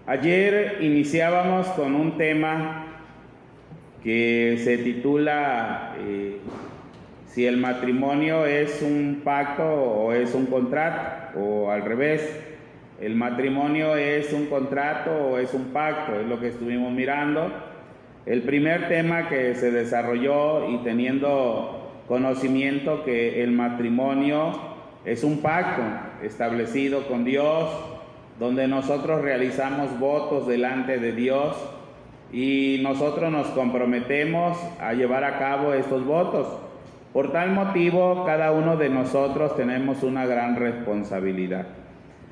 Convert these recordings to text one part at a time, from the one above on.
Ayer iniciábamos con un tema que se titula si el matrimonio es un pacto o es un contrato, o al revés, el matrimonio es un contrato o es un pacto, es lo que estuvimos mirando. El primer tema que se desarrolló, y teniendo conocimiento que el matrimonio es un pacto establecido con Dios, donde nosotros realizamos votos delante de Dios y nosotros nos comprometemos a llevar a cabo estos votos. Por tal motivo, cada uno de nosotros tenemos una gran responsabilidad.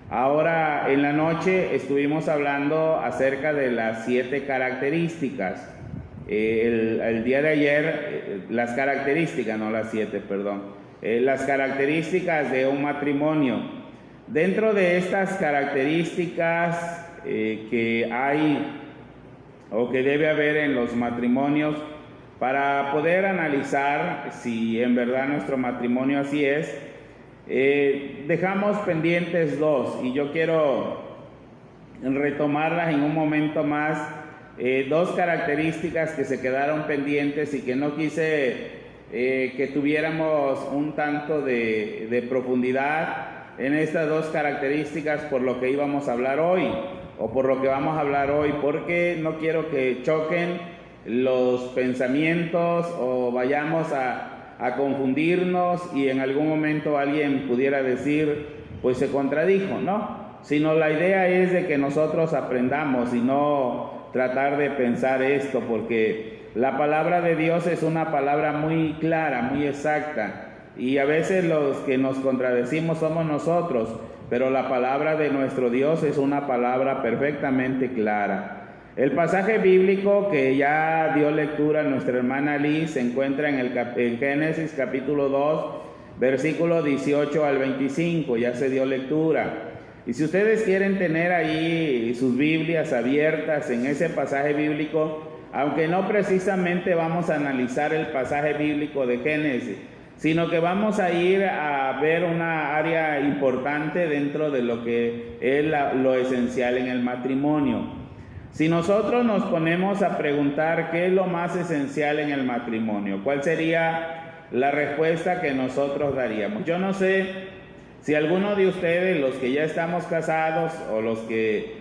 Ahora, en la noche estuvimos hablando acerca de las 7 características. El día de ayer, las características, no las 7, perdón. Las características de un matrimonio. Dentro de estas características que hay o que debe haber en los matrimonios, para poder analizar si en verdad nuestro matrimonio así es, dejamos pendientes 2, y yo quiero retomarlas en un momento más. 2 características que se quedaron pendientes y que no quise que tuviéramos un tanto de profundidad en estas 2 características por lo que íbamos a hablar hoy, o por lo que vamos a hablar hoy, porque no quiero que choquen los pensamientos o vayamos a confundirnos y en algún momento alguien pudiera decir, pues se contradijo, ¿no? Sino la idea es de que nosotros aprendamos y no tratar de pensar esto, porque la palabra de Dios es una palabra muy clara, muy exacta, y a veces los que nos contradecimos somos nosotros, pero la palabra de nuestro Dios es una palabra perfectamente clara. El pasaje bíblico que ya dio lectura nuestra hermana Liz se encuentra en Génesis capítulo 2, versículo 18 al 25, ya se dio lectura. Y si ustedes quieren tener ahí sus Biblias abiertas en ese pasaje bíblico, aunque no precisamente vamos a analizar el pasaje bíblico de Génesis, sino que vamos a ir a ver una área importante dentro de lo que es lo esencial en el matrimonio. Si nosotros nos ponemos a preguntar qué es lo más esencial en el matrimonio, ¿cuál sería la respuesta que nosotros daríamos? Yo no sé si alguno de ustedes, los que ya estamos casados o los que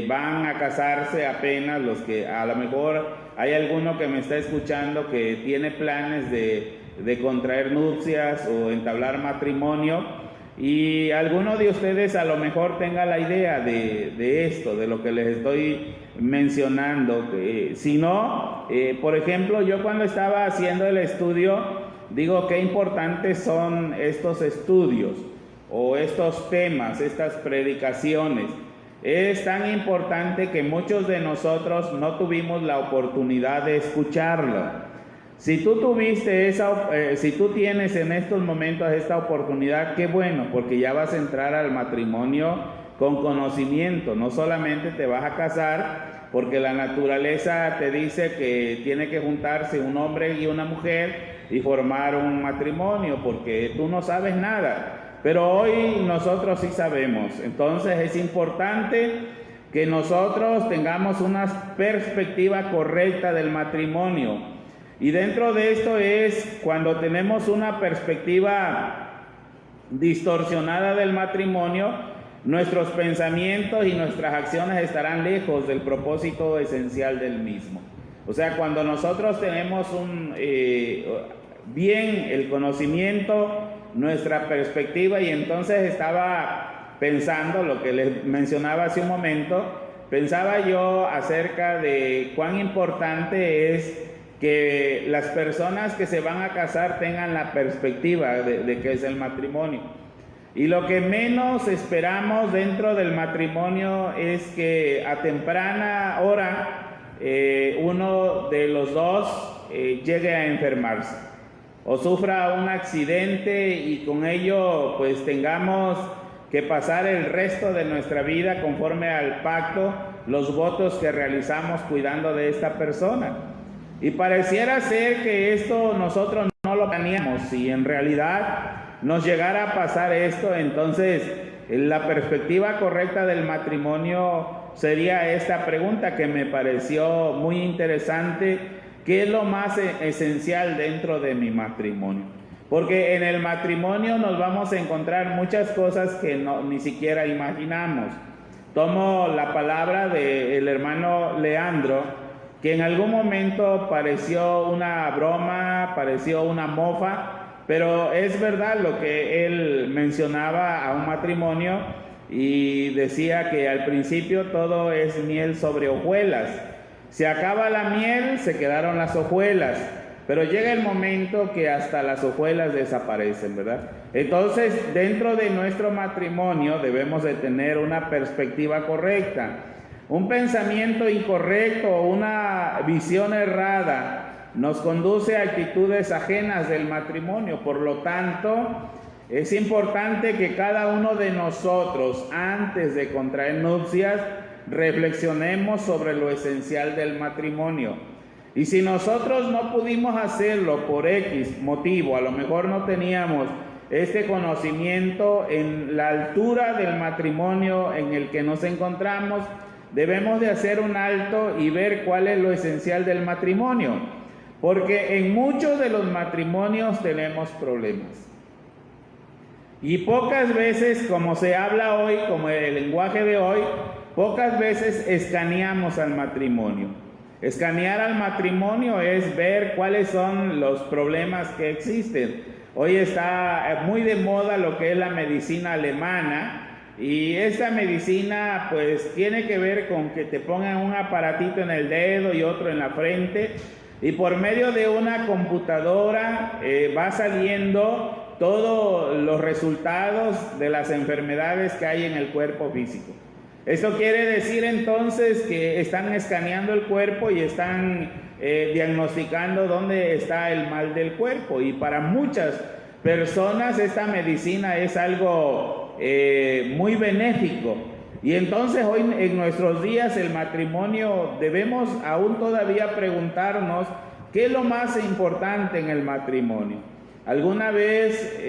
van a casarse apenas, los que a lo mejor hay alguno que me está escuchando que tiene planes de contraer nupcias o entablar matrimonio, y alguno de ustedes a lo mejor tenga la idea de esto, de lo que les estoy mencionando. Si no, por ejemplo, yo cuando estaba haciendo el estudio, digo qué importantes son estos estudios o estos temas, estas predicaciones. Es tan importante que muchos de nosotros no tuvimos la oportunidad de escucharlo. Si tú si tú tienes en estos momentos esta oportunidad, qué bueno, porque ya vas a entrar al matrimonio con conocimiento. No solamente te vas a casar, porque la naturaleza te dice que tiene que juntarse un hombre y una mujer y formar un matrimonio, porque tú no sabes nada. Pero hoy nosotros sí sabemos. Entonces es importante que nosotros tengamos una perspectiva correcta del matrimonio. Y dentro de esto es cuando tenemos una perspectiva distorsionada del matrimonio, nuestros pensamientos y nuestras acciones estarán lejos del propósito esencial del mismo. O sea, cuando nosotros tenemos bien el conocimiento, nuestra perspectiva, y entonces estaba pensando lo que les mencionaba hace un momento, pensaba yo acerca de cuán importante es que las personas que se van a casar tengan la perspectiva de qué es el matrimonio. Y lo que menos esperamos dentro del matrimonio es que a temprana hora uno de los dos llegue a enfermarse o sufra un accidente, y con ello pues tengamos que pasar el resto de nuestra vida conforme al pacto, los votos que realizamos cuidando de esta persona. Y pareciera ser que esto nosotros no lo planeamos. Si en realidad nos llegara a pasar esto, entonces la perspectiva correcta del matrimonio sería esta pregunta que me pareció muy interesante: ¿qué es lo más esencial dentro de mi matrimonio? Porque en el matrimonio nos vamos a encontrar muchas cosas que ni siquiera imaginamos. Tomo la palabra del hermano Leandro, que en algún momento pareció una broma, pareció una mofa, pero es verdad lo que él mencionaba a un matrimonio y decía que al principio todo es miel sobre hojuelas. Se acaba la miel, se quedaron las hojuelas, pero llega el momento que hasta las hojuelas desaparecen, ¿verdad? Entonces, dentro de nuestro matrimonio debemos de tener una perspectiva correcta. Un pensamiento incorrecto o una visión errada nos conduce a actitudes ajenas del matrimonio. Por lo tanto, es importante que cada uno de nosotros, antes de contraer nupcias, reflexionemos sobre lo esencial del matrimonio. Y si nosotros no pudimos hacerlo por X motivo, a lo mejor no teníamos este conocimiento en la altura del matrimonio en el que nos encontramos, debemos de hacer un alto y ver cuál es lo esencial del matrimonio, porque en muchos de los matrimonios tenemos problemas. Y pocas veces, como se habla hoy, como el lenguaje de hoy, pocas veces escaneamos al matrimonio. Escanear al matrimonio es ver cuáles son los problemas que existen. Hoy está muy de moda lo que es la medicina alemana, y esta medicina pues tiene que ver con que te pongan un aparatito en el dedo y otro en la frente, y por medio de una computadora va saliendo todos los resultados de las enfermedades que hay en el cuerpo físico. Esto quiere decir entonces que están escaneando el cuerpo y están diagnosticando dónde está el mal del cuerpo, y para muchas personas esta medicina es algo muy benéfico. Y entonces hoy en nuestros días el matrimonio debemos aún todavía preguntarnos qué es lo más importante en el matrimonio. Alguna vez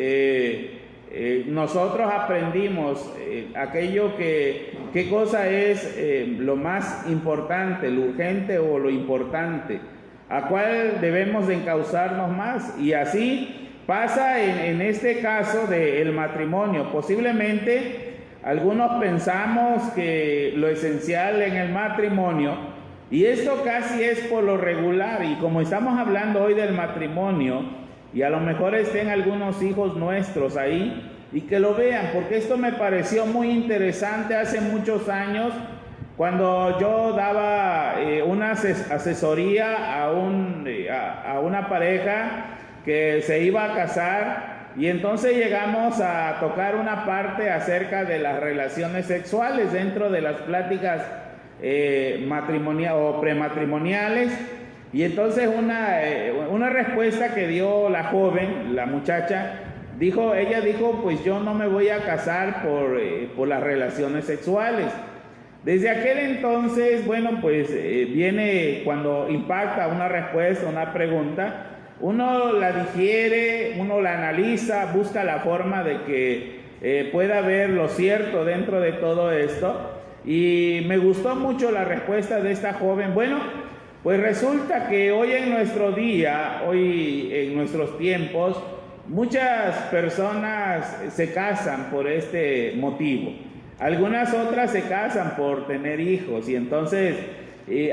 nosotros aprendimos aquello qué cosa es lo más importante, lo urgente o lo importante, a cuál debemos de encauzarnos más. Y así pasa en este caso del matrimonio. Posiblemente algunos pensamos que lo esencial en el matrimonio, y esto casi es por lo regular, y como estamos hablando hoy del matrimonio, y a lo mejor estén algunos hijos nuestros ahí y que lo vean, porque esto me pareció muy interesante hace muchos años cuando yo daba una asesoría a una pareja que se iba a casar, y entonces llegamos a tocar una parte acerca de las relaciones sexuales dentro de las pláticas matrimoniales o prematrimoniales. Y entonces una respuesta que dio la joven, la muchacha, ella dijo, pues yo no me voy a casar por las relaciones sexuales. Desde aquel entonces, bueno, pues viene cuando impacta una respuesta, una pregunta, uno la digiere, uno la analiza, busca la forma de que pueda haber lo cierto dentro de todo esto. Y me gustó mucho la respuesta de esta joven. Bueno, pues resulta que hoy en nuestro día, hoy en nuestros tiempos, muchas personas se casan por este motivo. Algunas otras se casan por tener hijos, y entonces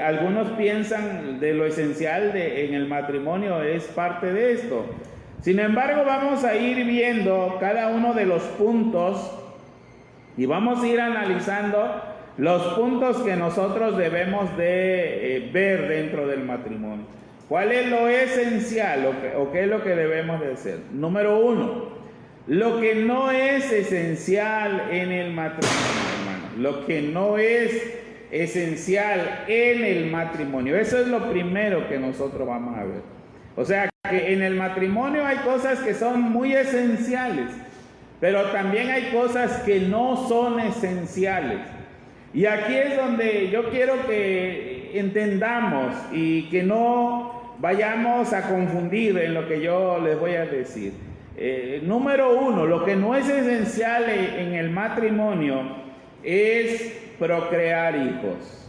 algunos piensan de lo esencial en el matrimonio es parte de esto. Sin embargo, vamos a ir viendo cada uno de los puntos y vamos a ir analizando los puntos que nosotros debemos de ver dentro del matrimonio. ¿Cuál es lo esencial o qué es lo que debemos de hacer? Número 1, lo que no es esencial en el matrimonio, hermano. Lo que no es esencial en el matrimonio. Eso es lo primero que nosotros vamos a ver. O sea, que en el matrimonio hay cosas que son muy esenciales, pero también hay cosas que no son esenciales. Y aquí es donde yo quiero que entendamos y que no vayamos a confundir en lo que yo les voy a decir. Número 1, lo que no es esencial en el matrimonio es procrear hijos.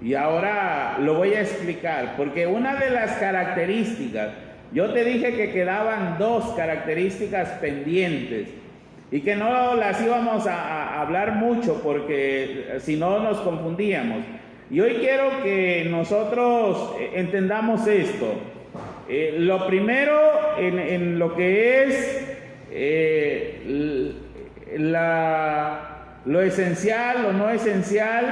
Y ahora lo voy a explicar, porque una de las características, yo te dije que quedaban dos características pendientes y que no las íbamos a hablar mucho porque si no nos confundíamos. Y hoy quiero que nosotros entendamos esto. Lo primero en lo que es lo esencial, lo no esencial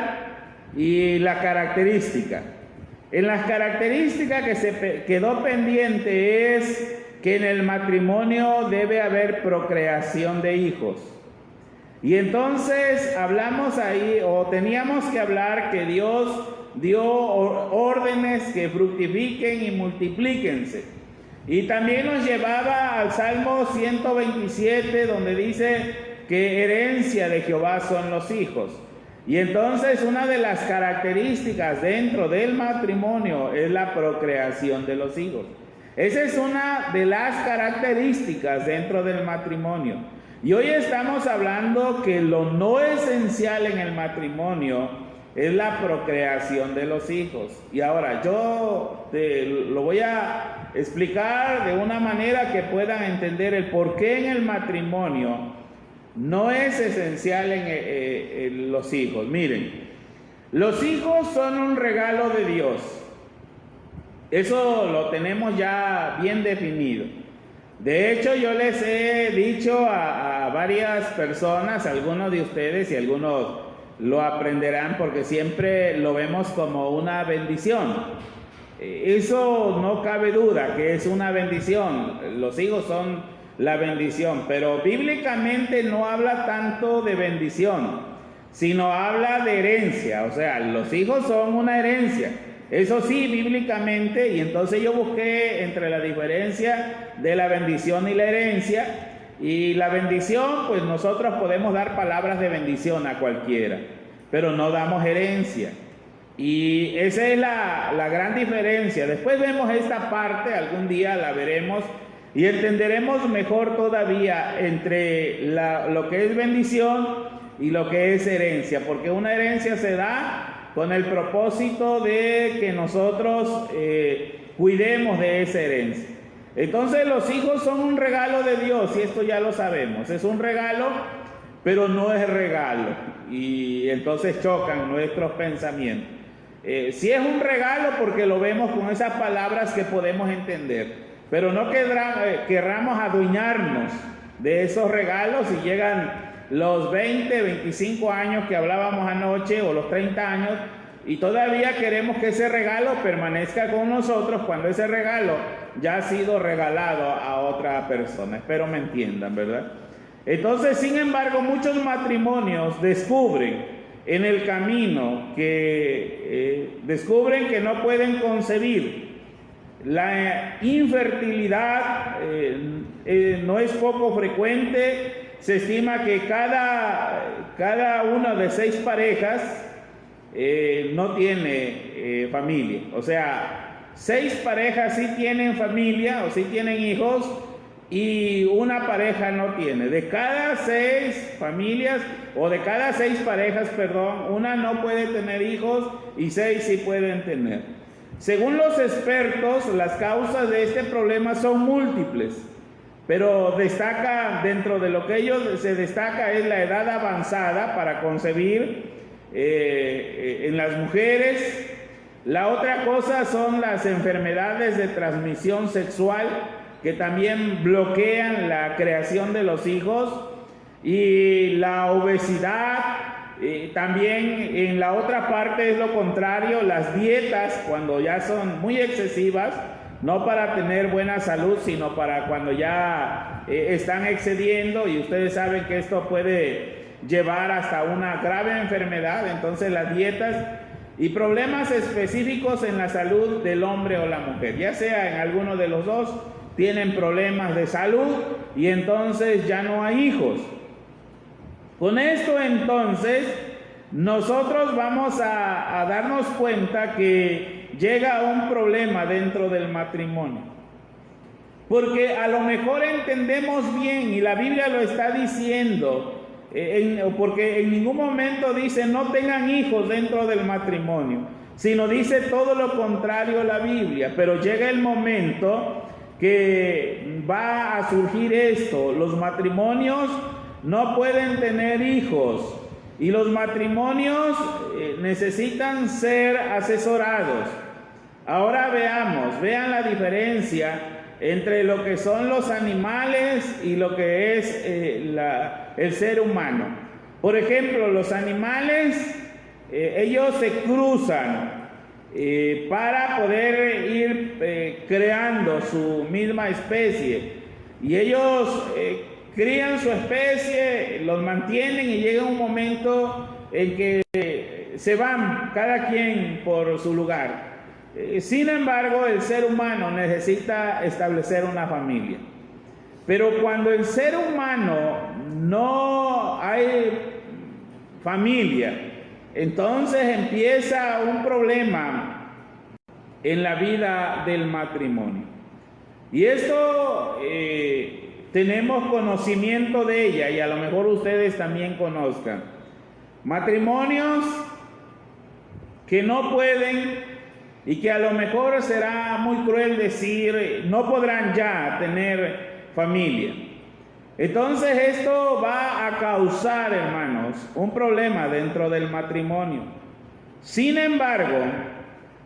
y la característica. En las características que se quedó pendiente es que en el matrimonio debe haber procreación de hijos. Y entonces hablamos ahí, o teníamos que hablar que Dios dio órdenes que fructifiquen y multiplíquense. Y también nos llevaba al Salmo 127, donde dice que herencia de Jehová son los hijos. Y entonces una de las características dentro del matrimonio es la procreación de los hijos. Esa es una de las características dentro del matrimonio. Y hoy estamos hablando que lo no esencial en el matrimonio es la procreación de los hijos. Y ahora yo te lo voy a explicar de una manera que puedan entender el por qué en el matrimonio no es esencial en los hijos. Miren, los hijos son un regalo de Dios. Eso lo tenemos ya bien definido. De hecho, yo les he dicho a varias personas, algunos de ustedes y algunos lo aprenderán porque siempre lo vemos como una bendición. Eso no cabe duda que es una bendición. Los hijos son la bendición, pero bíblicamente no habla tanto de bendición, sino habla de herencia. O sea, los hijos son una herencia. Eso sí, bíblicamente, y entonces yo busqué entre la diferencia de la bendición y la herencia, y la bendición, pues nosotros podemos dar palabras de bendición a cualquiera, pero no damos herencia. Y esa es la gran diferencia. Después vemos esta parte, algún día la veremos, y entenderemos mejor todavía entre lo que es bendición y lo que es herencia, porque una herencia se da con el propósito de que nosotros cuidemos de esa herencia. Entonces los hijos son un regalo de Dios, y esto ya lo sabemos, es un regalo, pero no es regalo, y entonces chocan nuestros pensamientos. Sí es un regalo porque lo vemos con esas palabras que podemos entender, pero no querramos adueñarnos de esos regalos y llegan los 20, 25 años que hablábamos anoche, o los 30 años, y todavía queremos que ese regalo permanezca con nosotros cuando ese regalo ya ha sido regalado a otra persona. Espero me entiendan, ¿verdad? Entonces, sin embargo, muchos matrimonios descubren en el camino descubren que no pueden concebir. La infertilidad no es poco frecuente. Se estima que cada una de 6 parejas no tiene familia. O sea, 6 parejas sí tienen familia o sí tienen hijos, y una pareja no tiene. De cada 6 familias, o de cada 6 parejas, perdón, una no puede tener hijos y 6 sí pueden tener. Según los expertos, las causas de este problema son múltiples, pero dentro de lo que ellos se destaca es la edad avanzada para concebir en las mujeres. La otra cosa son las enfermedades de transmisión sexual, que también bloquean la creación de los hijos, y la obesidad. También en la otra parte es lo contrario, las dietas, cuando ya son muy excesivas, no para tener buena salud, sino para cuando ya están excediendo, y ustedes saben que esto puede llevar hasta una grave enfermedad. Entonces las dietas y problemas específicos en la salud del hombre o la mujer, ya sea en alguno de los dos, tienen problemas de salud y entonces ya no hay hijos. Con esto entonces nosotros vamos a darnos cuenta que llega un problema dentro del matrimonio, porque a lo mejor entendemos bien, y la Biblia lo está diciendo, porque en ningún momento dice no tengan hijos dentro del matrimonio, sino dice todo lo contrario la Biblia. Pero llega el momento que va a surgir esto: los matrimonios no pueden tener hijos y los matrimonios necesitan ser asesorados. Ahora vean la diferencia entre lo que son los animales y lo que es el ser humano. Por ejemplo, los animales, ellos se cruzan para poder ir creando su misma especie, y ellos crían su especie, los mantienen, y llega un momento en que se van cada quien por su lugar. Sin embargo, el ser humano necesita establecer una familia. Pero cuando el ser humano no hay familia, entonces empieza un problema en la vida del matrimonio. Y esto tenemos conocimiento de ella, y a lo mejor ustedes también conozcan. Matrimonios que no pueden, y que a lo mejor será muy cruel decir, no podrán ya tener familia. Entonces esto va a causar, hermanos, un problema dentro del matrimonio. Sin embargo,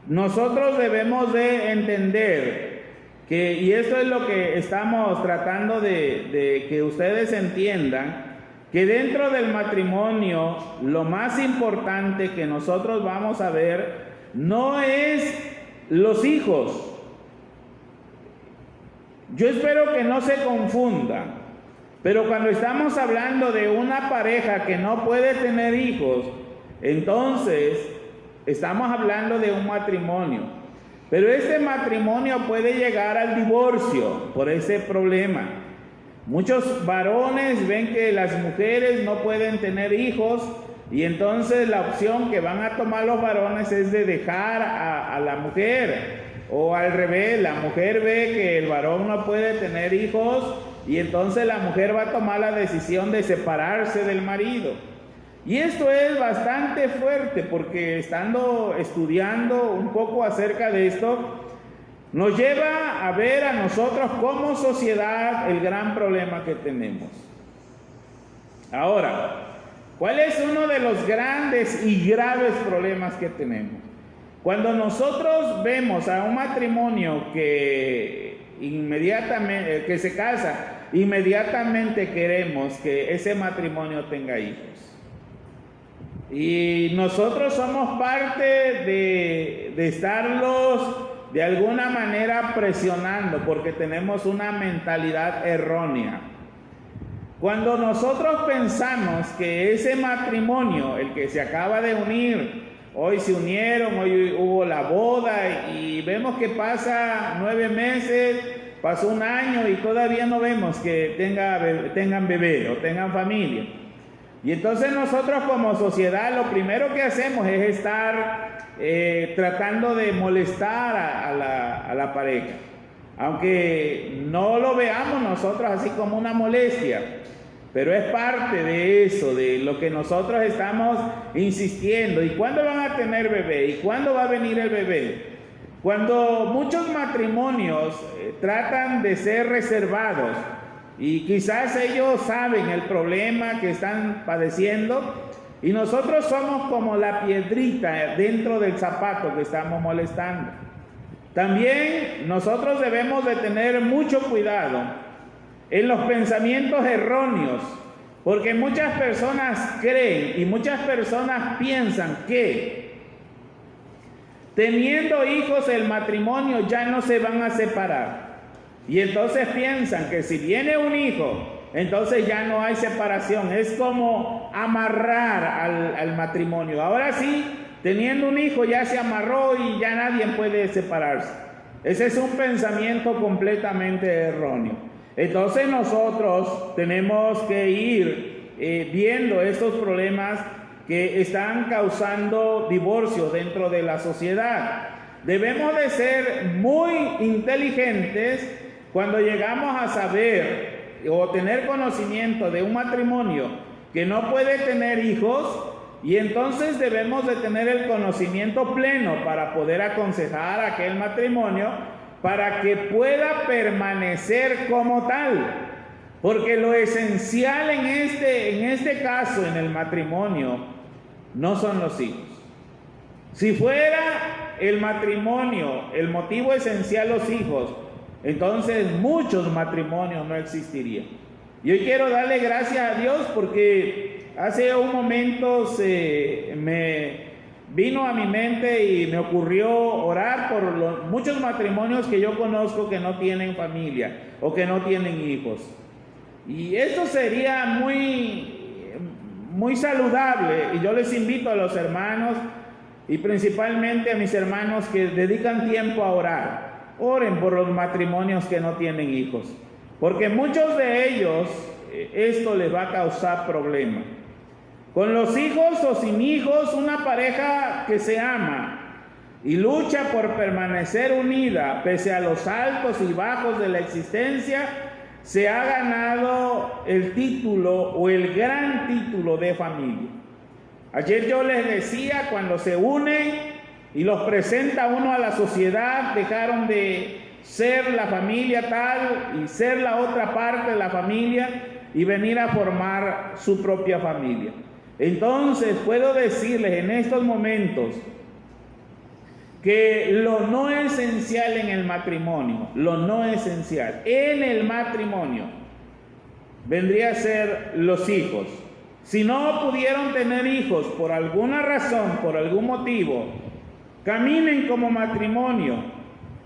nosotros debemos de entender que, y esto es lo que estamos tratando de que ustedes entiendan, que dentro del matrimonio lo más importante que nosotros vamos a ver no es los hijos. Yo espero que no se confundan, pero cuando estamos hablando de una pareja que no puede tener hijos, entonces estamos hablando de un matrimonio. Pero este matrimonio puede llegar al divorcio por ese problema. Muchos varones ven que las mujeres no pueden tener hijos, y entonces la opción que van a tomar los varones es de dejar a la mujer, o al revés, la mujer ve que el varón no puede tener hijos, y entonces la mujer va a tomar la decisión de separarse del marido. Y esto es bastante fuerte, porque estudiando un poco acerca de esto, nos lleva a ver a nosotros como sociedad el gran problema que tenemos. Ahora, ¿cuál es uno de los grandes y graves problemas que tenemos? Cuando nosotros vemos a un matrimonio que se casa, inmediatamente queremos que ese matrimonio tenga hijos. Y nosotros somos parte de estarlos de alguna manera presionando, porque tenemos una mentalidad errónea. Cuando nosotros pensamos que ese matrimonio, el que se acaba de unir, hoy se unieron, hoy hubo la boda, y vemos que pasa 9 meses, pasó un año y todavía no vemos que tengan bebé o tengan familia. Y entonces nosotros como sociedad lo primero que hacemos es estar tratando de molestar a la pareja, aunque no lo veamos nosotros así como una molestia, pero es parte de eso, de lo que nosotros estamos insistiendo. ¿Y cuándo van a tener bebé? ¿Y cuándo va a venir el bebé? Cuando muchos matrimonios tratan de ser reservados, y quizás ellos saben el problema que están padeciendo, y nosotros somos como la piedrita dentro del zapato que estamos molestando. También nosotros debemos de tener mucho cuidado en los pensamientos erróneos, porque muchas personas creen y muchas personas piensan que teniendo hijos el matrimonio ya no se van a separar. Y entonces piensan que si viene un hijo, entonces ya no hay separación. Es como amarrar al matrimonio. Ahora sí, teniendo un hijo ya se amarró y ya nadie puede separarse. Ese es un pensamiento completamente erróneo. Entonces nosotros tenemos que ir viendo estos problemas que están causando divorcio dentro de la sociedad. Debemos de ser muy inteligentes cuando llegamos a saber o tener conocimiento de un matrimonio que no puede tener hijos, y entonces debemos de tener el conocimiento pleno para poder aconsejar a aquel matrimonio para que pueda permanecer como tal. Porque lo esencial en este caso, en el matrimonio, no son los hijos. Si fuera el matrimonio el motivo esencial, los hijos, entonces muchos matrimonios no existirían. Y hoy quiero darle gracias a Dios porque hace un momento me vino a mi mente y me ocurrió orar por muchos matrimonios que yo conozco que no tienen familia o que no tienen hijos. Y esto sería muy saludable, y yo les invito a los hermanos y principalmente a mis hermanos que dedican tiempo a orar. Oren por los matrimonios que no tienen hijos, porque muchos de ellos esto les va a causar problemas. Con los hijos o sin hijos, una pareja que se ama y lucha por permanecer unida pese a los altos y bajos de la existencia, se ha ganado el título o el gran título de familia. Ayer yo les decía, cuando se unen y los presenta uno a la sociedad, dejaron de ser la familia tal y ser la otra parte de la familia y venir a formar su propia familia. Entonces puedo decirles en estos momentos que lo no esencial en el matrimonio, lo no esencial en el matrimonio vendría a ser los hijos. Si no pudieron tener hijos por alguna razón, por algún motivo, caminen como matrimonio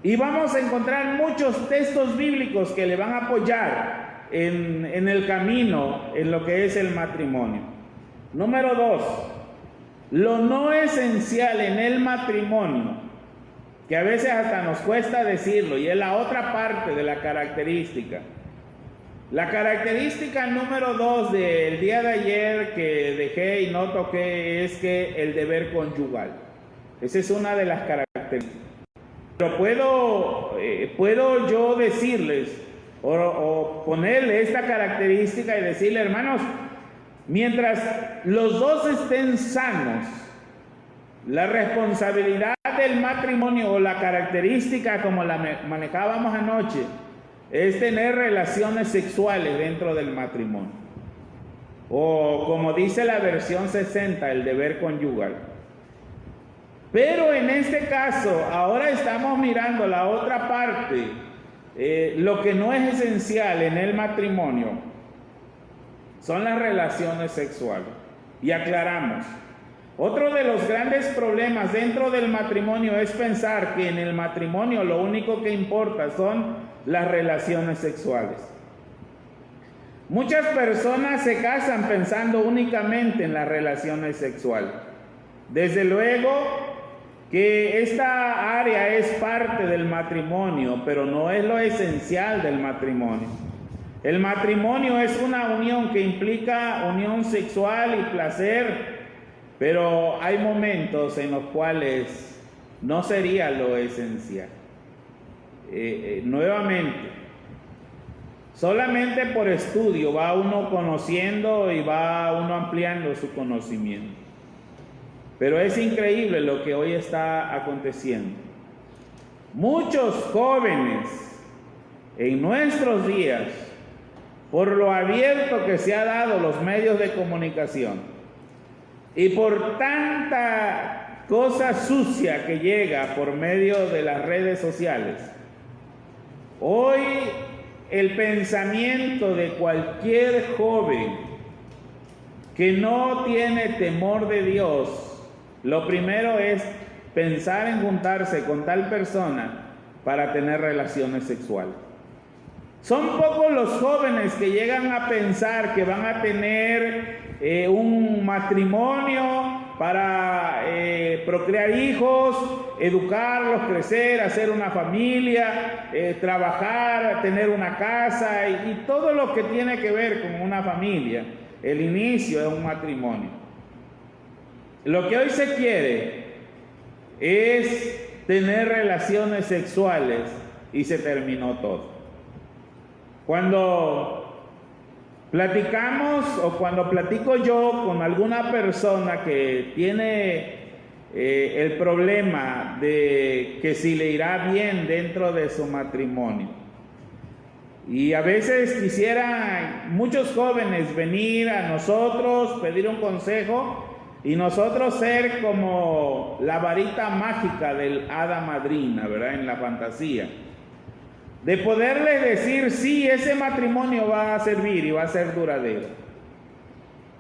y vamos a encontrar muchos textos bíblicos que le van a apoyar en el camino, en lo que es el matrimonio. Número 2, lo no esencial en el matrimonio, que a veces hasta nos cuesta decirlo, y es la otra parte de la característica. La característica número 2 del día de ayer que dejé y no toqué es que el deber conyugal. Esa es una de las características. Pero puedo yo decirles o ponerle esta característica y decirle, hermanos, mientras los dos estén sanos, la responsabilidad del matrimonio o la característica como la manejábamos anoche es tener relaciones sexuales dentro del matrimonio. O como dice la versión 60, el deber conyugal. Pero en este caso, ahora estamos mirando la otra parte, lo que no es esencial en el matrimonio son las relaciones sexuales. Y aclaramos, otro de los grandes problemas dentro del matrimonio es pensar que en el matrimonio lo único que importa son las relaciones sexuales. Muchas personas se casan pensando únicamente en las relaciones sexuales. Desde luego que esta área es parte del matrimonio, pero no es lo esencial del matrimonio. El matrimonio es una unión que implica unión sexual y placer, pero hay momentos en los cuales no sería lo esencial. Nuevamente, solamente por estudio va uno conociendo y va uno ampliando su conocimiento. Pero es increíble lo que hoy está aconteciendo. Muchos jóvenes en nuestros días, por lo abierto que se ha dado los medios de comunicación y por tanta cosa sucia que llega por medio de las redes sociales, hoy el pensamiento de cualquier joven que no tiene temor de Dios, lo primero es pensar en juntarse con tal persona para tener relaciones sexuales. Son pocos los jóvenes que llegan a pensar que van a tener un matrimonio para procrear hijos, educarlos, crecer, hacer una familia, trabajar, tener una casa y todo lo que tiene que ver con una familia. El inicio de un matrimonio. Lo que hoy se quiere es tener relaciones sexuales y se terminó todo. Cuando platicamos o cuando platico yo con alguna persona que tiene el problema de que si le irá bien dentro de su matrimonio. Y a veces quisieran muchos jóvenes venir a nosotros, pedir un consejo y nosotros ser como la varita mágica del hada madrina, ¿verdad? En la fantasía. De poderles decir, sí, ese matrimonio va a servir y va a ser duradero.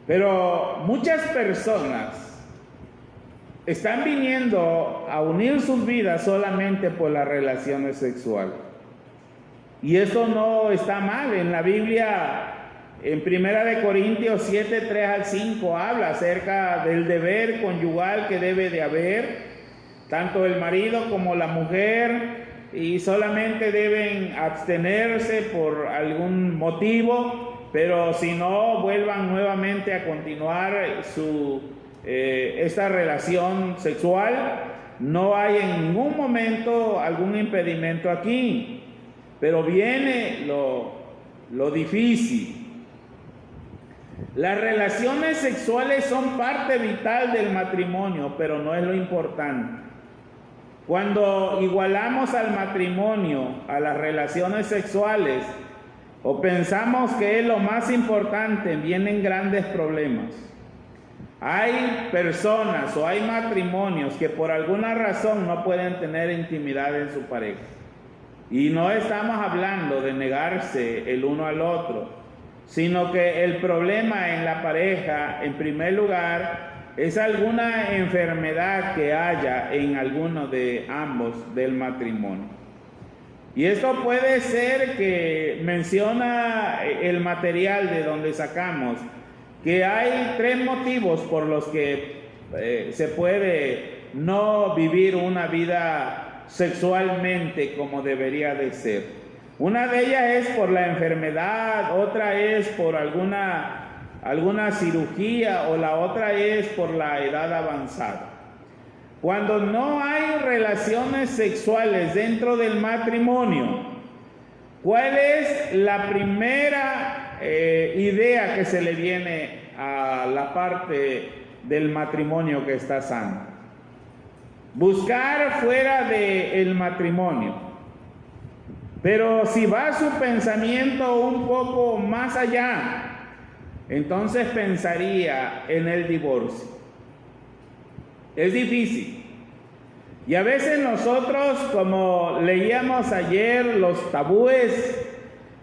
Pero muchas personas están viniendo a unir sus vidas solamente por las relaciones sexuales. Y eso no está mal. En la Biblia, en 1 Corintios 7, 3 al 5, habla acerca del deber conyugal que debe de haber, tanto el marido como la mujer, y solamente deben abstenerse por algún motivo, pero si no, vuelvan nuevamente a continuar esta relación sexual. No hay en ningún momento algún impedimento aquí, pero viene lo difícil. Las relaciones sexuales son parte vital del matrimonio, pero no es lo importante. Cuando igualamos al matrimonio a las relaciones sexuales o pensamos que es lo más importante, vienen grandes problemas. Hay personas o hay matrimonios que por alguna razón no pueden tener intimidad en su pareja. Y no estamos hablando de negarse el uno al otro, sino que el problema en la pareja, en primer lugar, es alguna enfermedad que haya en alguno de ambos del matrimonio. Y esto puede ser que menciona el material de donde sacamos, que hay 3 motivos por los que se puede no vivir una vida sexualmente como debería de ser. Una de ellas es por la enfermedad, otra es por alguna cirugía o la otra es por la edad avanzada. Cuando no hay relaciones sexuales dentro del matrimonio, ¿cuál es la primera idea que se le viene a la parte del matrimonio que está sano? Buscar fuera del matrimonio. Pero si va su pensamiento un poco más allá, entonces pensaría en el divorcio. Es difícil. Y a veces nosotros, como leíamos ayer, los tabúes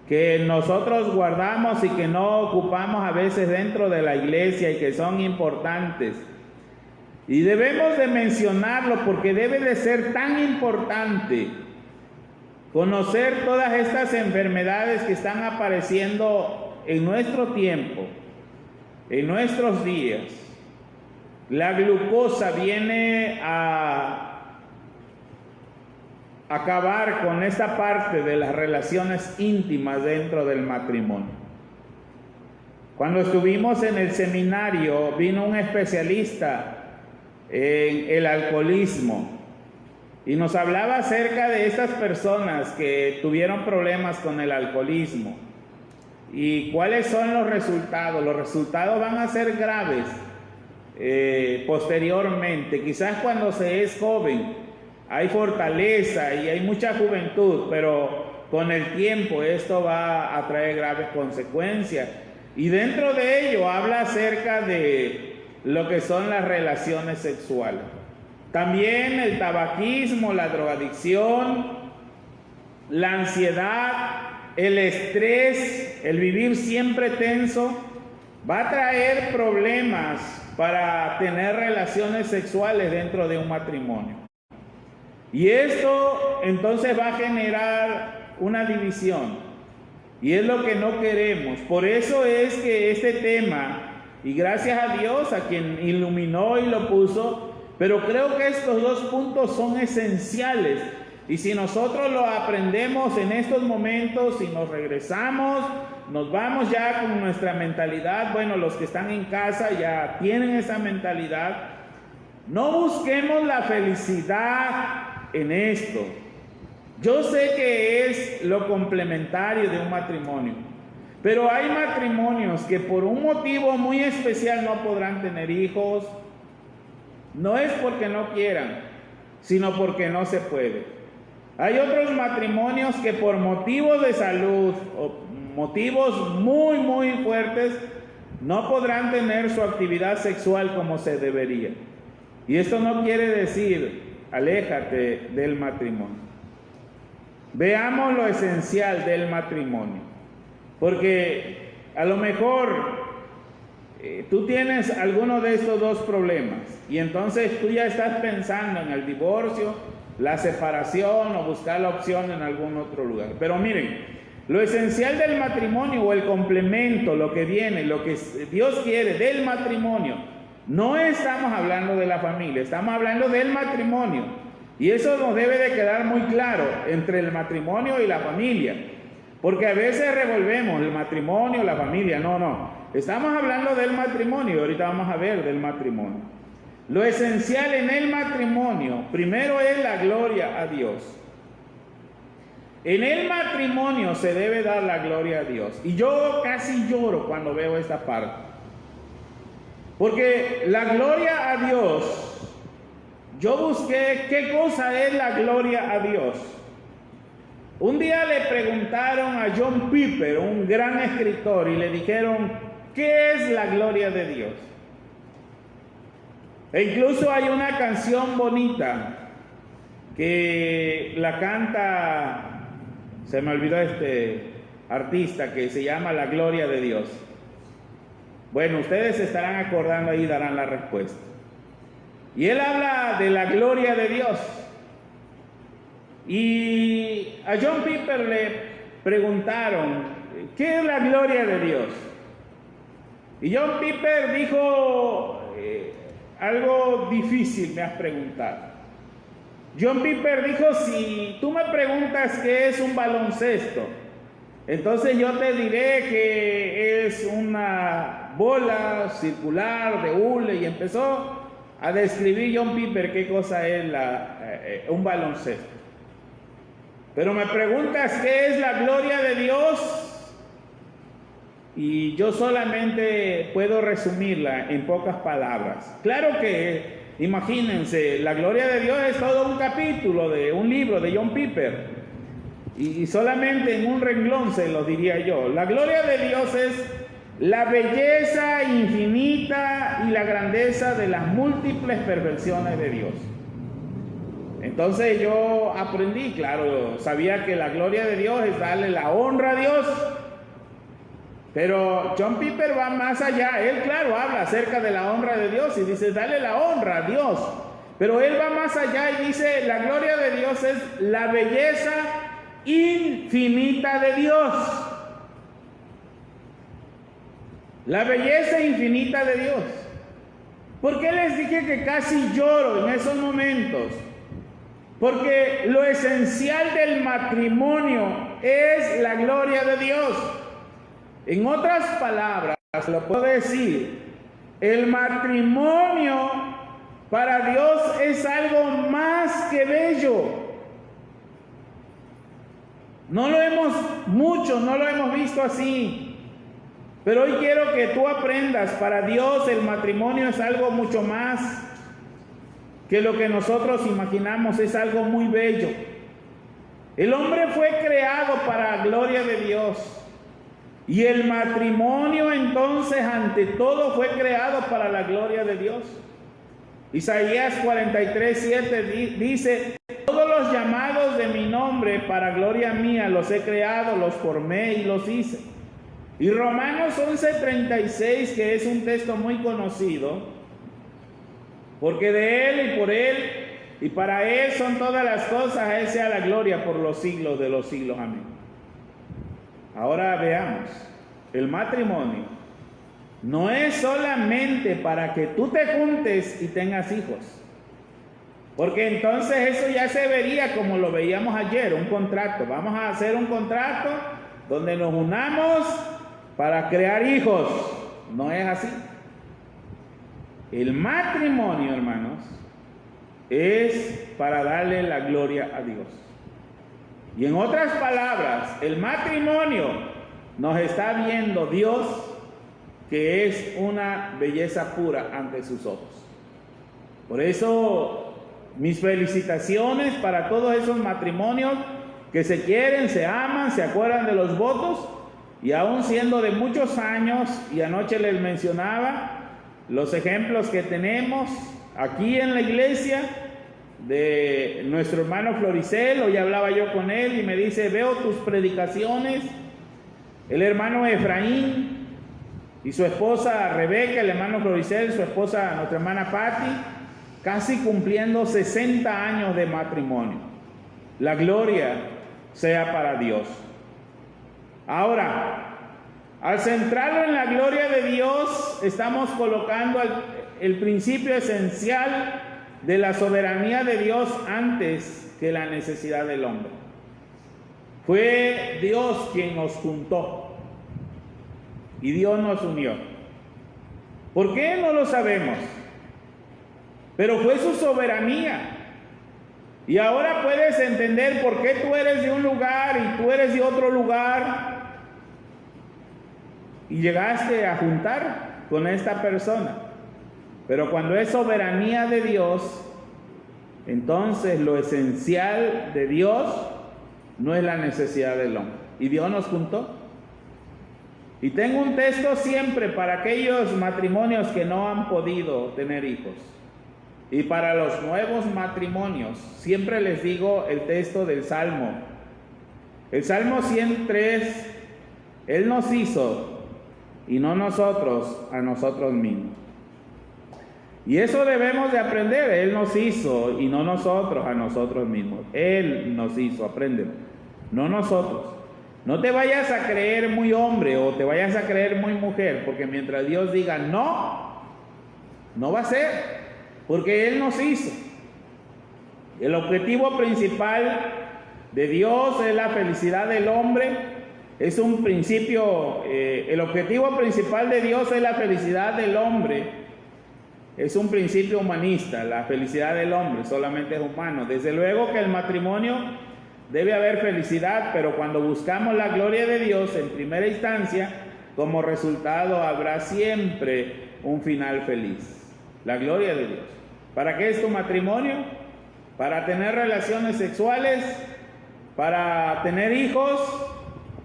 que nosotros guardamos y que no ocupamos a veces dentro de la iglesia y que son importantes. Y debemos de mencionarlo porque debe de ser tan importante conocer todas estas enfermedades que están apareciendo en nuestro tiempo, en nuestros días. La glucosa viene a acabar con esta parte de las relaciones íntimas dentro del matrimonio. Cuando estuvimos en el seminario, vino un especialista en el alcoholismo y nos hablaba acerca de estas personas que tuvieron problemas con el alcoholismo. ¿Y cuáles son los resultados? Los resultados van a ser graves posteriormente. Quizás cuando se es joven hay fortaleza y hay mucha juventud, pero con el tiempo esto va a traer graves consecuencias. Y dentro de ello habla acerca de lo que son las relaciones sexuales. También el tabaquismo, la drogadicción, la ansiedad, el estrés, el vivir siempre tenso, va a traer problemas para tener relaciones sexuales dentro de un matrimonio. Y esto entonces va a generar una división. Y es lo que no queremos. Por eso es que este tema, y gracias a Dios, a quien iluminó y lo puso, pero creo que estos 2 puntos son esenciales. Y si nosotros lo aprendemos en estos momentos, si nos regresamos, nos vamos ya con nuestra mentalidad, bueno, los que están en casa ya tienen esa mentalidad, no busquemos la felicidad en esto. Yo sé que es lo complementario de un matrimonio, Pero hay matrimonios que por un motivo muy especial no podrán tener hijos. No es porque no quieran, sino porque no se puede. Hay otros matrimonios que por motivos de salud o motivos muy, muy fuertes no podrán tener su actividad sexual como se debería. Y esto no quiere decir, aléjate del matrimonio. Veamos lo esencial del matrimonio. Porque a lo mejor tú tienes alguno de estos dos problemas y entonces tú ya estás pensando en el divorcio, la separación o buscar la opción en algún otro lugar. Pero miren, lo esencial del matrimonio o el complemento, lo que viene, lo que Dios quiere del matrimonio, no estamos hablando de la familia, estamos hablando del matrimonio. Y eso nos debe de quedar muy claro entre el matrimonio y la familia. Porque a veces revolvemos el matrimonio, la familia. No. Estamos hablando del matrimonio. Ahorita vamos a ver del matrimonio. Lo esencial en el matrimonio, primero es la gloria a Dios. En el matrimonio se debe dar la gloria a Dios. Y yo casi lloro cuando veo esta parte. Porque la gloria a Dios, yo busqué qué cosa es la gloria a Dios. Un día le preguntaron a John Piper, un gran escritor, y le dijeron, ¿qué es la gloria de Dios? E incluso hay una canción bonita que la canta, se me olvidó este artista, que se llama La Gloria de Dios. Bueno, ustedes se estarán acordando ahí y darán la respuesta. Y él habla de la gloria de Dios. Y a John Piper le preguntaron, ¿qué es la gloria de Dios? Y John Piper dijo, algo difícil me has preguntado. John Piper dijo, si tú me preguntas qué es un baloncesto, entonces yo te diré que es una bola circular de hule, y empezó a describir John Piper qué cosa es un baloncesto. Pero me preguntas qué es la gloria de Dios, y yo solamente puedo resumirla en pocas palabras. Claro que, imagínense, la gloria de Dios es todo un capítulo de un libro de John Piper, y solamente en un renglón se lo diría yo. La gloria de Dios es la belleza infinita y la grandeza de las múltiples perfecciones de Dios. Entonces yo aprendí, claro, sabía que la gloria de Dios es darle la honra a Dios. Pero John Piper va más allá. Él, claro, habla acerca de la honra de Dios y dice, dale la honra a Dios. Pero él va más allá y dice, la gloria de Dios es la belleza infinita de Dios. La belleza infinita de Dios. ¿Por qué les dije que casi lloro en esos momentos? Porque lo esencial del matrimonio es la gloria de Dios. En otras palabras, lo puedo decir, el matrimonio para Dios es algo más que bello. Muchos no lo hemos visto así. Pero hoy quiero que tú aprendas, para Dios el matrimonio es algo mucho más que lo que nosotros imaginamos, es algo muy bello. El hombre fue creado para la gloria de Dios. Y el matrimonio entonces ante todo fue creado para la gloria de Dios. Isaías 43:7 dice, todos los llamados de mi nombre para gloria mía los he creado, los formé y los hice. Y Romanos 11:36, que es un texto muy conocido, porque de Él y por Él y para Él son todas las cosas, a Él sea la gloria por los siglos de los siglos. Amén. Ahora veamos, el matrimonio no es solamente para que tú te juntes y tengas hijos, porque entonces eso ya se vería como lo veíamos ayer, un contrato. Vamos a hacer un contrato donde nos unamos para crear hijos. No es así. El matrimonio, hermanos, es para darle la gloria a Dios. Y en otras palabras, el matrimonio Nos está viendo Dios, que es una belleza pura ante sus ojos. Por eso, mis felicitaciones para todos esos matrimonios que se quieren, se aman, se acuerdan de los votos, y aún siendo de muchos años, y anoche les mencionaba los ejemplos que tenemos aquí en la iglesia de nuestro hermano Floricel. Hoy hablaba yo con él y me dice: veo tus predicaciones. El hermano Efraín y su esposa Rebeca, el hermano Floricel, su esposa, nuestra hermana Patti, casi cumpliendo 60 años de matrimonio. La gloria sea para Dios. Ahora, al centrarlo en la gloria de Dios, estamos colocando el principio esencial de la soberanía de Dios antes que la necesidad del hombre. Fue Dios quien nos juntó y Dios nos unió. ¿Por qué? No lo sabemos, pero fue su soberanía. Y ahora puedes entender por qué tú eres de un lugar y tú eres de otro lugar y llegaste a juntar con esta persona. Pero cuando es soberanía de Dios, entonces lo esencial de Dios no es la necesidad del hombre. Y Dios nos juntó. Y tengo un texto siempre para aquellos matrimonios que no han podido tener hijos. Y para los nuevos matrimonios, siempre les digo el texto del Salmo. El Salmo 103, Él nos hizo y no nosotros a nosotros mismos. Y eso debemos de aprender. Él nos hizo y no nosotros a nosotros mismos. Él nos hizo, aprende, no nosotros. No te vayas a creer muy hombre o te vayas a creer muy mujer, porque mientras Dios diga no, no va a ser. Porque Él nos hizo. El objetivo principal de Dios es la felicidad del hombre. Es un principio, el objetivo principal de Dios es la felicidad del hombre. Es un principio humanista, la felicidad del hombre, solamente es humano. Desde luego que el matrimonio debe haber felicidad, pero cuando buscamos la gloria de Dios en primera instancia, como resultado habrá siempre un final feliz. La gloria de Dios. ¿Para qué es tu matrimonio? ¿Para tener relaciones sexuales? ¿Para tener hijos?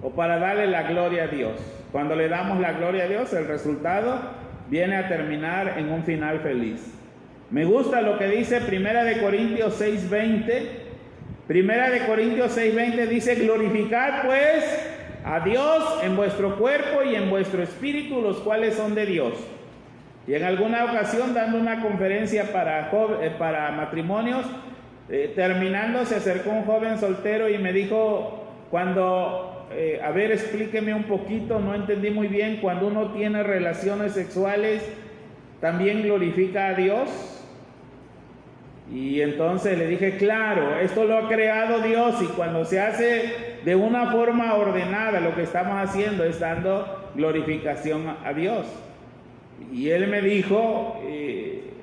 ¿O para darle la gloria a Dios? Cuando le damos la gloria a Dios, el resultado viene a terminar en un final feliz. Me gusta lo que dice 1 Corintios 6:20. 1 Corintios 6:20 dice: glorificad pues a Dios en vuestro cuerpo y en vuestro espíritu, los cuales son de Dios. Y en alguna ocasión, dando una conferencia para matrimonios, terminando, se acercó un joven soltero y me dijo: a ver, explíqueme un poquito, no entendí muy bien, cuando uno tiene relaciones sexuales, ¿también glorifica a Dios? Y entonces le dije: claro, esto lo ha creado Dios, y cuando se hace de una forma ordenada, lo que estamos haciendo es dando glorificación a Dios. Y él me dijo: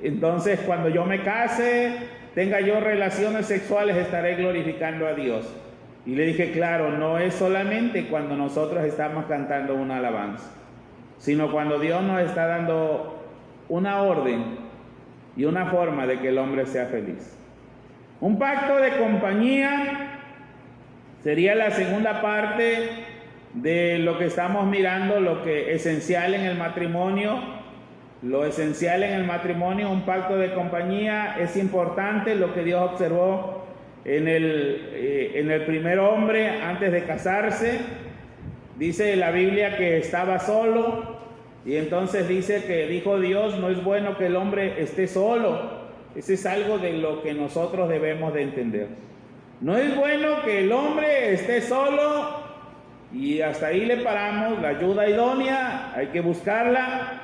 entonces cuando yo me case, tenga yo relaciones sexuales, estaré glorificando a Dios. Y le dije: claro, no es solamente cuando nosotros estamos cantando una alabanza, sino cuando Dios nos está dando una orden y una forma de que el hombre sea feliz. Un pacto de compañía sería la segunda parte de lo que estamos mirando, lo que es esencial en el matrimonio. Lo esencial en el matrimonio, un pacto de compañía, es importante lo que Dios observó en el primer hombre antes de casarse. Dice la Biblia que estaba solo, y entonces dice que dijo Dios: no es bueno que el hombre esté solo. Ese es algo de lo que nosotros debemos de entender. No es bueno que el hombre esté solo, y hasta ahí le paramos. La ayuda idónea hay que buscarla,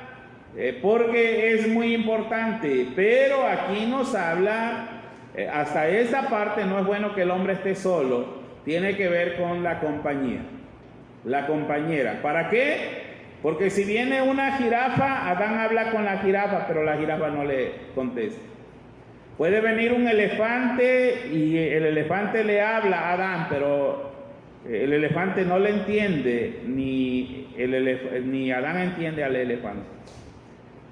porque es muy importante. Pero aquí nos habla, hasta esta parte, no es bueno que el hombre esté solo, tiene que ver con la compañía, la compañera. ¿Para qué? Porque si viene una jirafa, Adán habla con la jirafa, pero la jirafa no le contesta. Puede venir un elefante y el elefante le habla a Adán, pero El elefante no le entiende, ni Adán entiende al elefante.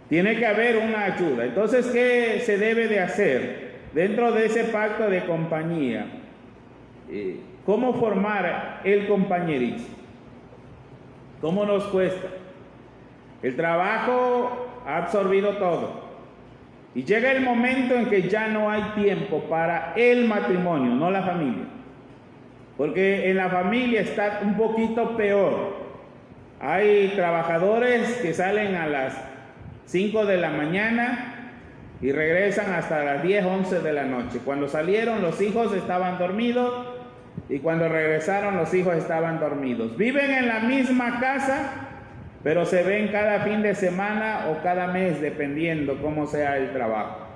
Tiene que haber una ayuda. Entonces, ¿qué se debe de hacer dentro de ese pacto de compañía? ¿Cómo formar el compañerismo? ¿Cómo nos cuesta? El trabajo ha absorbido todo. Y llega el momento en que ya no hay tiempo para el matrimonio, no la familia. Porque en la familia está un poquito peor. Hay trabajadores que salen a las 5 de la mañana y regresan hasta las 10, 11 de la noche. Cuando salieron los hijos estaban dormidos y cuando regresaron los hijos estaban dormidos. Viven en la misma casa, pero se ven cada fin de semana o cada mes, dependiendo cómo sea el trabajo.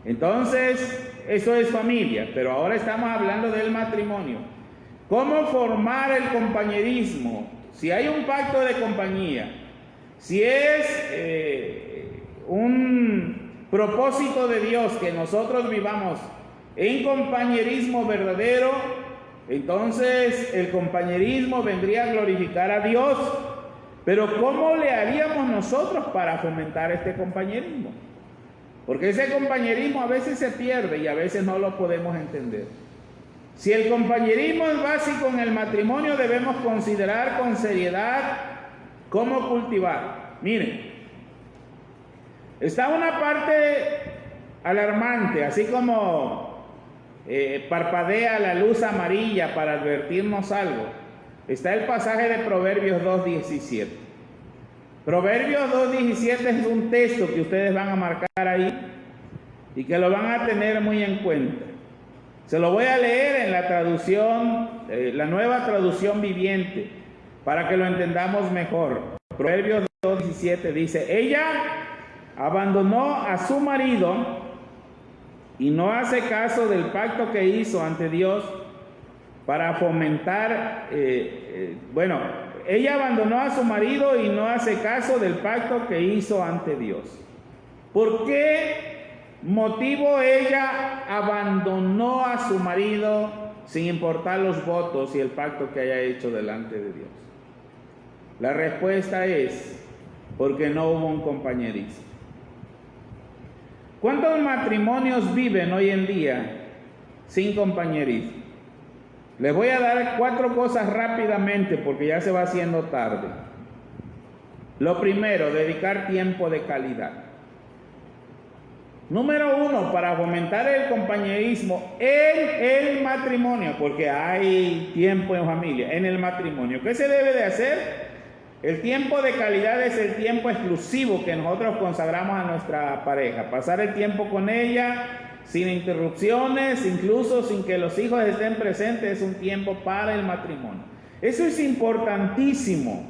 Entonces, eso es familia, pero ahora estamos hablando del matrimonio. ¿Cómo formar el compañerismo? Si hay un pacto de compañía, si es un propósito de Dios que nosotros vivamos en compañerismo verdadero, entonces el compañerismo vendría a glorificar a Dios. Pero ¿cómo le haríamos nosotros para fomentar este compañerismo? Porque ese compañerismo a veces se pierde y a veces no lo podemos entender. Si el compañerismo es básico en el matrimonio, debemos considerar con seriedad cómo cultivar. Miren, está una parte alarmante, así como parpadea la luz amarilla para advertirnos algo. Está el pasaje de Proverbios 2:17. Proverbios 2:17 es un texto que ustedes van a marcar ahí y que lo van a tener muy en cuenta. Se lo voy a leer en la traducción, la nueva traducción viviente, para que lo entendamos mejor. Proverbios 2:17 dice: ella abandonó a su marido y no hace caso del pacto que hizo ante Dios para fomentar, ella abandonó a su marido y no hace caso del pacto que hizo ante Dios. ¿Por qué motivo ella abandonó a su marido sin importar los votos y el pacto que haya hecho delante de Dios? La respuesta es porque no hubo un compañerismo. ¿Cuántos matrimonios viven hoy en día sin compañerismo? Les voy a dar 4 cosas rápidamente porque ya se va haciendo tarde. Lo primero, dedicar tiempo de calidad. Número 1, para fomentar el compañerismo en el matrimonio, porque hay tiempo en familia, en el matrimonio. ¿Qué se debe de hacer? El tiempo de calidad es el tiempo exclusivo que nosotros consagramos a nuestra pareja. Pasar el tiempo con ella sin interrupciones, incluso sin que los hijos estén presentes, es un tiempo para el matrimonio. Eso es importantísimo.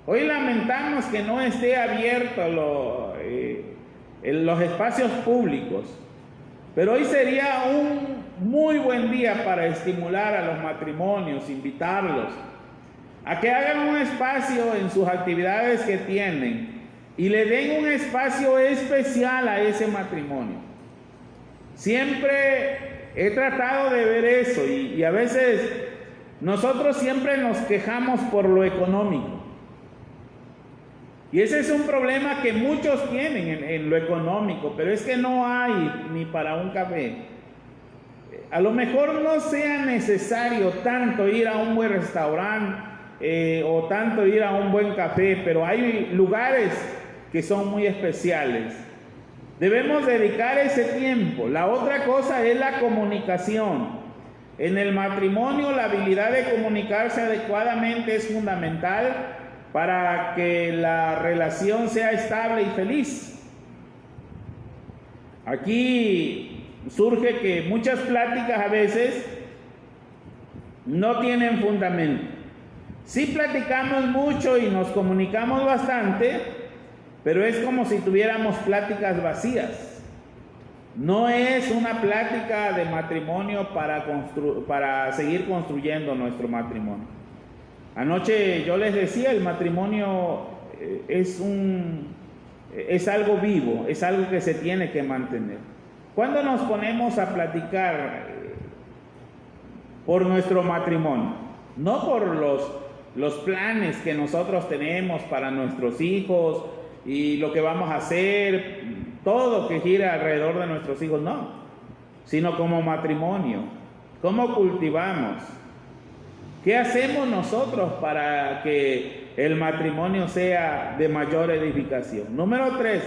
Hoy lamentamos que no esté abierto los espacios públicos, pero hoy sería un muy buen día para estimular a los matrimonios, invitarlos a que hagan un espacio en sus actividades que tienen y le den un espacio especial a ese matrimonio. Siempre he tratado de ver eso y a veces nosotros siempre nos quejamos por lo económico. Y ese es un problema que muchos tienen en lo económico, pero es que no hay ni para un café. A lo mejor no sea necesario tanto ir a un buen restaurante o tanto ir a un buen café, pero hay lugares que son muy especiales. Debemos dedicar ese tiempo. La otra cosa es la comunicación. En el matrimonio la habilidad de comunicarse adecuadamente es fundamental para que la relación sea estable y feliz. Aquí surge que muchas pláticas a veces no tienen fundamento. Sí platicamos mucho y nos comunicamos bastante, pero es como si tuviéramos pláticas vacías. No es una plática de matrimonio para seguir construyendo nuestro matrimonio. Anoche yo les decía, el matrimonio es algo vivo, es algo que se tiene que mantener. Cuando nos ponemos a platicar por nuestro matrimonio, no por los planes que nosotros tenemos para nuestros hijos y lo que vamos a hacer, todo que gira alrededor de nuestros hijos, no, sino como matrimonio. ¿Cómo cultivamos? ¿Qué hacemos nosotros para que el matrimonio sea de mayor edificación? Número 3,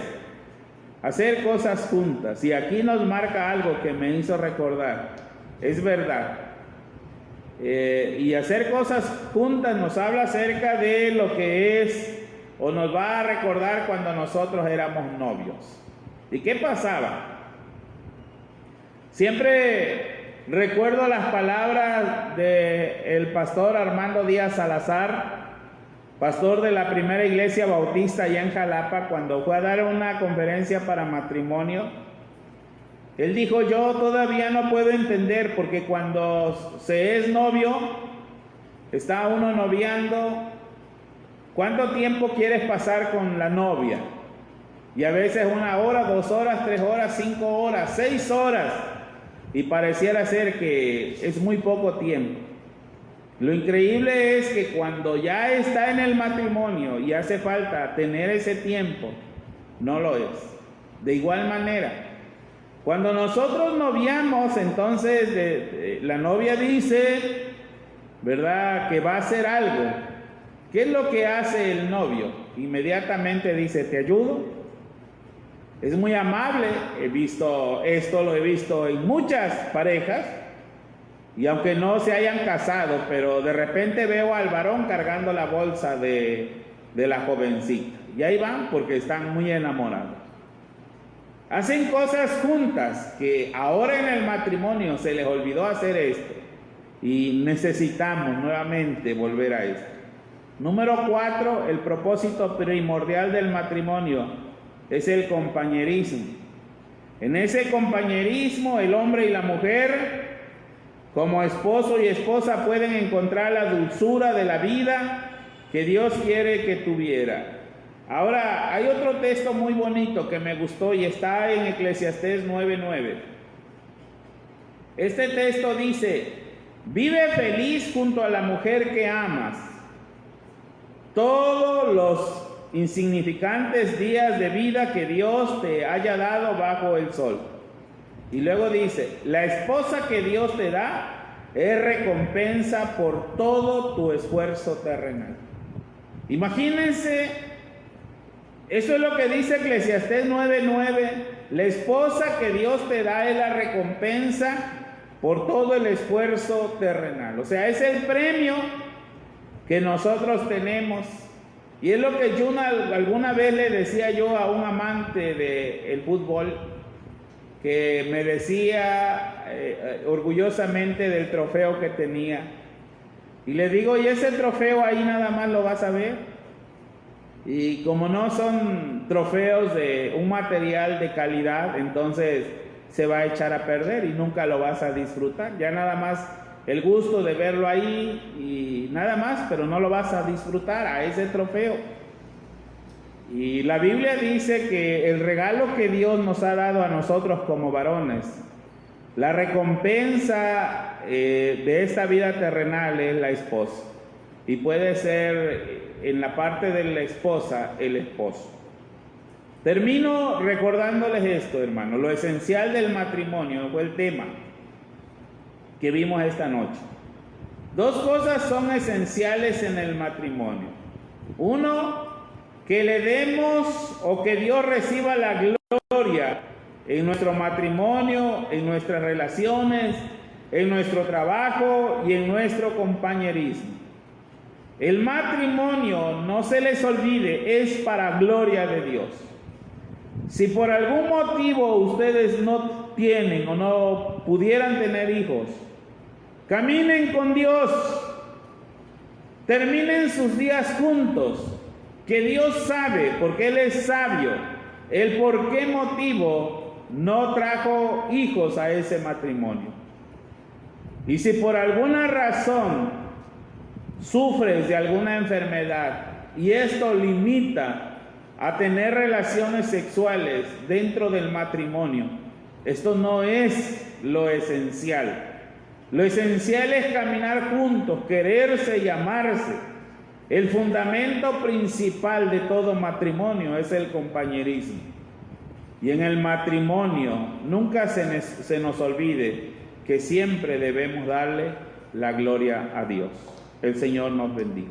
hacer cosas juntas. Y aquí nos marca algo que me hizo recordar. Es verdad. Y hacer cosas juntas nos habla acerca de lo que es, o nos va a recordar cuando nosotros éramos novios. ¿Y qué pasaba? Siempre recuerdo las palabras del pastor Armando Díaz Salazar, pastor de la primera iglesia bautista allá en Jalapa, cuando fue a dar una conferencia para matrimonio. Él dijo: yo todavía no puedo entender, porque cuando se es novio, está uno noviando, ¿cuánto tiempo quieres pasar con la novia? Y a veces 1 hora, 2 horas, 3 horas, 5 horas, 6 horas, y pareciera ser que es muy poco tiempo. Lo increíble es que cuando ya está en el matrimonio y hace falta tener ese tiempo, no lo es. De igual manera, cuando nosotros noviamos, entonces la novia dice, ¿verdad?, que va a hacer algo. ¿Qué es lo que hace el novio? Inmediatamente dice: ¿te ayudo? Es muy amable. Lo he visto en muchas parejas, y aunque no se hayan casado, pero de repente veo al varón cargando la bolsa de la jovencita, y ahí van porque están muy enamorados. Hacen cosas juntas que ahora en el matrimonio se les olvidó hacer esto, y necesitamos nuevamente volver a esto. Número 4, el propósito primordial del matrimonio es el compañerismo. En ese compañerismo, el hombre y la mujer, como esposo y esposa, pueden encontrar la dulzura de la vida que Dios quiere que tuviera. Ahora, hay otro texto muy bonito que me gustó y está en Eclesiastés 9:9. Este texto dice: vive feliz junto a la mujer que amas todos los insignificantes días de vida que Dios te haya dado bajo el sol. Y luego dice: la esposa que Dios te da es recompensa por todo tu esfuerzo terrenal. Imagínense, eso es lo que dice Eclesiastés 9:9. La esposa que Dios te da es la recompensa por todo el esfuerzo terrenal. O sea, es el premio que nosotros tenemos. Y es lo que yo alguna vez le decía yo a un amante del fútbol, que me decía orgullosamente del trofeo que tenía. Y le digo: ¿y ese trofeo ahí nada más lo vas a ver? Y como no son trofeos de un material de calidad, entonces se va a echar a perder y nunca lo vas a disfrutar. Ya nada más el gusto de verlo ahí y nada más, pero no lo vas a disfrutar a ese trofeo. Y la Biblia dice que el regalo que Dios nos ha dado a nosotros como varones, la recompensa de esta vida terrenal es la esposa. Y puede ser en la parte de la esposa el esposo. Termino recordándoles esto, hermano. Lo esencial del matrimonio fue el tema que vimos esta noche. 2 cosas son esenciales en el matrimonio. Uno, que le demos o que Dios reciba la gloria en nuestro matrimonio, en nuestras relaciones, en nuestro trabajo y en nuestro compañerismo. El matrimonio, no se les olvide, es para gloria de Dios. Si por algún motivo ustedes no tienen o no pudieran tener hijos, caminen con Dios, terminen sus días juntos, que Dios sabe, porque Él es sabio, el por qué motivo no trajo hijos a ese matrimonio. Y si por alguna razón sufres de alguna enfermedad y esto limita a tener relaciones sexuales dentro del matrimonio, esto no es lo esencial. Lo esencial es caminar juntos, quererse y amarse. El fundamento principal de todo matrimonio es el compañerismo. Y en el matrimonio nunca se nos olvide que siempre debemos darle la gloria a Dios. El Señor nos bendiga.